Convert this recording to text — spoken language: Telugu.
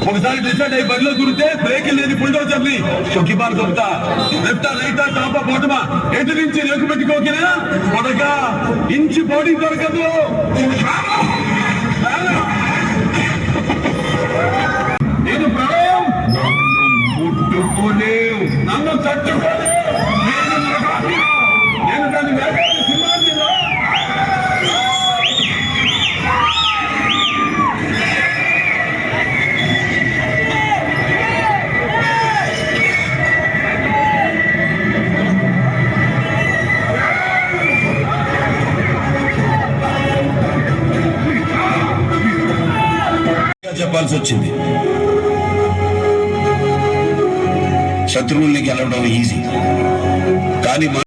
ఒకసారి డిసైడ్ అయ్యి బరిలో దూరితే బ్రేక్ లేని బుల్డోజర్ని చొక్కిబార్ దొరుకుతా లెఫ్టా రైటా టాపా బాటమా ఎటు నుంచి రేకు పెట్టుకోకినా మొదక ఇంచి బాడీ దొరకదు. నేను ప్రళయం నన్ను ముట్టుకోలేవు, నన్ను తట్టుకోలేవు. నేను దాన్ని వేగాన్ని సింహాన్ని చెప్పాల్సి వచ్చింది. శత్రువుల్ని గెలవడం ఈజీ, కానీ